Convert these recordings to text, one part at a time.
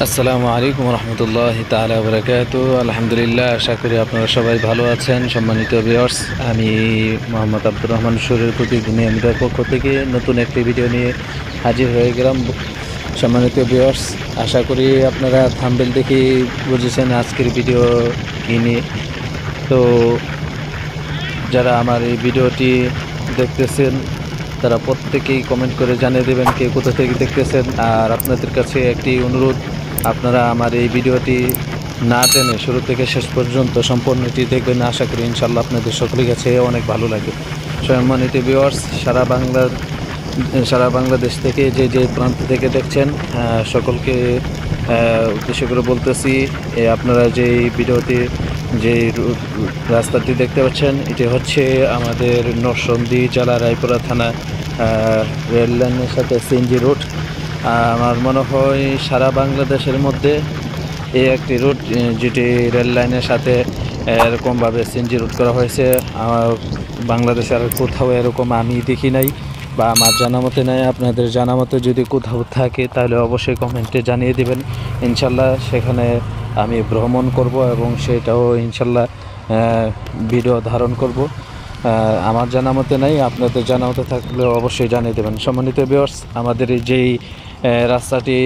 আসসালামু আলাইকুম রহমতুল্লাহি তাআলা ওয়া বারাকাতুহু। আলহামদুলিল্লাহ, আশা করি আপনারা সবাই ভালো আছেন। সম্মানিত ভিউয়ার্স, আমি মোহাম্মদ আব্দুর রহমান সুরের প্রতিদিনই আমিদের পক্ষ থেকে নতুন একটি ভিডিও নিয়ে হাজির হয়ে গেলাম। সম্মানিত ভিউয়ার্স, আশা করি আপনারা থাম্বনেল দেখে বুঝেছেন আজকের ভিডিও কী নিয়ে। তো যারা আমার এই ভিডিওটি দেখতেছেন তারা প্রত্যেকেই কমেন্ট করে জানিয়ে দেবেন কে কোথা থেকে দেখতেছেন। আর আপনাদের কাছে একটি অনুরোধ, আপনারা আমার এই ভিডিওটি না টেনে শুরু থেকে শেষ পর্যন্ত সম্পূর্ণটি দেখবেন। আশা করি ইনশাল্লাহ আপনাদের সকলের কাছে অনেক ভালো লাগে। সম্মানিত ভিউয়ার্স, সারা বাংলাদেশ থেকে যে প্রান্ত থেকে দেখছেন সকলকে উদ্দেশ্য করে বলতেছি, আপনারা যে ভিডিওটি যে রাস্তাটি দেখতে পাচ্ছেন এটি হচ্ছে আমাদের নরসিংদী জেলা রায়পুরা থানা রেল লাইনের সাথে সিএনজি রুট। আমার মনে হয় সারা বাংলাদেশের মধ্যে এই একটি রুট যেটি রেল লাইনের সাথে এরকমভাবে সিএনজি রুট করা হয়েছে। বাংলাদেশে আর কোথাও এরকম আমি দেখি নাই বা আমার জানা মতে নাই। আপনাদের জানা মতে যদি কোথাও থাকে তাহলে অবশ্যই কমেন্টে জানিয়ে দেবেন। ইনশাল্লাহ সেখানে আমি ভ্রমণ করব এবং সেটাও ইনশাল্লাহ ভিডিও ধারণ করব। আমার জানা মতে নাই, আপনাদের জানা মতে থাকলে অবশ্যই জানিয়ে দেবেন। সম্মানিত ভিউয়ার্স, আমাদের এই যেই রাস্তাটি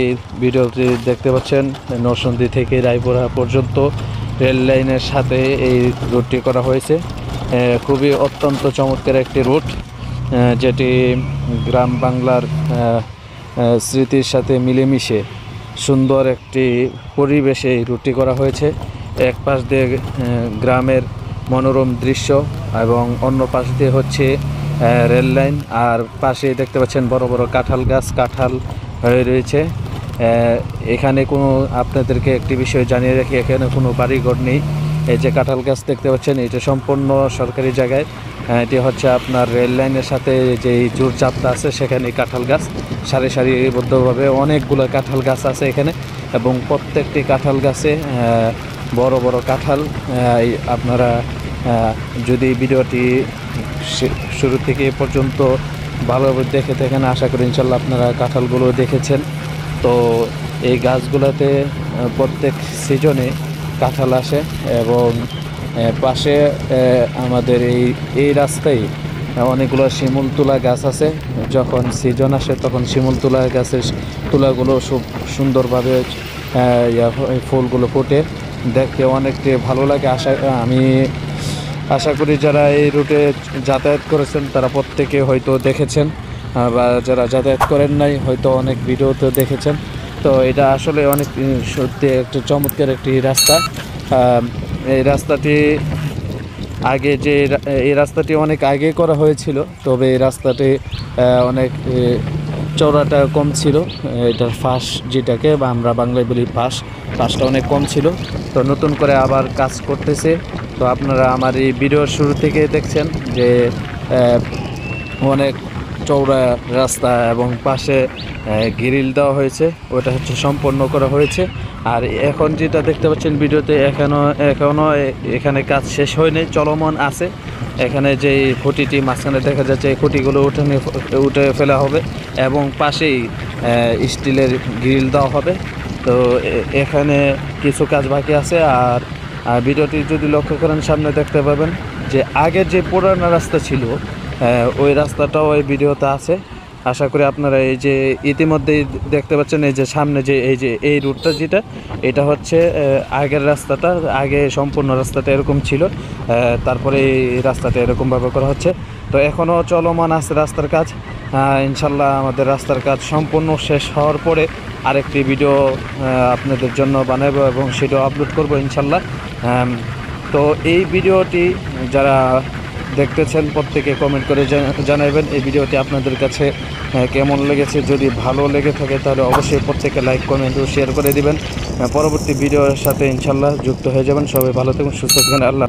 ভিডিওটি দেখতে পাচ্ছেন নরসিংদী থেকে রায়পুরা পর্যন্ত রেল লাইনের সাথে এই রুটটি করা হয়েছে। খুবই অত্যন্ত চমৎকার একটি রুট, যেটি গ্রাম বাংলার স্মৃতির সাথে মিলেমিশে সুন্দর একটি পরিবেশে এই রুটটি করা হয়েছে। এক পাশ দিয়ে গ্রামের মনোরম দৃশ্য এবং অন্য পাশ দিয়ে হচ্ছে রেল লাইন। আর পাশে দেখতে পাচ্ছেন বড় বড় কাঁঠাল গাছ, কাঁঠাল হয়ে রয়েছে। এখানে কোনো আপনাদেরকে একটি বিষয় জানিয়ে রাখি, এখানে কোনো বাড়িঘর নেই। এই যে কাঁঠাল গাছ দেখতে পাচ্ছেন এটা সম্পূর্ণ সরকারি জায়গায়। এটি হচ্ছে আপনার রেল লাইনের সাথে যেই জোরচাপটা আছে সেখানে কাঁঠাল গাছ সারিবদ্ধভাবে অনেকগুলো কাঁঠাল গাছ আছে এখানে, এবং প্রত্যেকটি কাঁঠাল গাছে বড় বড় কাঁঠাল। আপনারা যদি ভিডিওটি শুরু থেকে পর্যন্ত ভালোভাবে দেখে থাকেন, আশা করি ইনশাল্লাহ আপনারা কাঁঠালগুলো দেখেছেন। তো এই গাছগুলোতে প্রত্যেক সিজনে কাঁঠাল আসে এবং পাশে আমাদের এই রাস্তায় অনেকগুলো শিমুল তুলা গাছ আছে। যখন সিজন আসে তখন শিমুল তুলা গাছের তুলাগুলো খুব সুন্দরভাবে ফুলগুলো ফুটে, দেখতে অনেকটা ভালো লাগে। আমি আশা করি যারা এই রুটে যাতায়াত করেছেন তারা প্রত্যেকে হয়তো দেখেছেন, বা যারা যাতায়াত করেন নাই হয়তো অনেক ভিডিওতে দেখেছেন। তো এটা আসলে অনেক সত্যি একটা চমৎকার একটি রাস্তা। এই রাস্তাটি এই রাস্তাটি অনেক আগে করা হয়েছিল, তবে এই রাস্তাটি অনেক চওড়াটা কম ছিল। এটার ফাঁস যেটাকে বা আমরা বাংলায় বলি ফাঁসটা অনেক কম ছিল। তো নতুন করে আবার কাজ করতেছে। তো আপনারা আমার এই ভিডিওর শুরু থেকে দেখছেন যে অনেক চওড়া রাস্তা এবং পাশে গ্রিল দেওয়া হয়েছে, ওটা হচ্ছে সম্পন্ন করা হয়েছে। আর এখন যেটা দেখতে পাচ্ছেন ভিডিওতে এখনও এখানে কাজ শেষ হয়নি, চলমান আছে। এখানে যে খুঁটিটি মাঝখানে দেখা যাচ্ছে এই খুঁটিগুলো উঠে ফেলা হবে এবং পাশেই স্টিলের গ্রিল দেওয়া হবে। তো এখানে কিছু কাজ বাকি আছে। আর ভিডিওটি যদি লক্ষ্য করেন সামনে দেখতে পাবেন যে আগের যে পুরানো রাস্তা ছিল ওই রাস্তাটাও এই ভিডিওতে আছে। আশা করি আপনারা এই যে ইতিমধ্যেই দেখতে পাচ্ছেন এই যে সামনে যে এই রুটটা যেটা, এটা হচ্ছে আগের রাস্তাটা। আগে সম্পূর্ণ রাস্তাটা এরকম ছিল, তারপরে এই রাস্তাটা এরকমভাবে করা হচ্ছে। তো এখনও চলমান আছে রাস্তার কাজ। ইনশাল্লাহ আমাদের রাস্তার কাজ সম্পূর্ণ শেষ হওয়ার পরে আরেকটি ভিডিও আপনাদের জন্য বানাবো এবং সেটাও আপলোড করব ইনশাল্লাহ। তো এই ভিডিওটি যারা দেখতেছেন প্রত্যেকে কমেন্ট করে জানাবেন এই ভিডিওটি আপনাদের কাছে কেমন লেগেছে। যদি ভালো লেগে থাকে তাহলে অবশ্যই প্রত্যেকে লাইক, কমেন্ট ও শেয়ার করে দিবেন। পরবর্তী ভিডিওর সাথে ইনশাল্লাহ যুক্ত হয়ে যাবেন। সবাই ভালো থাকুন, সুস্থ থাকুন। আল্লাহ।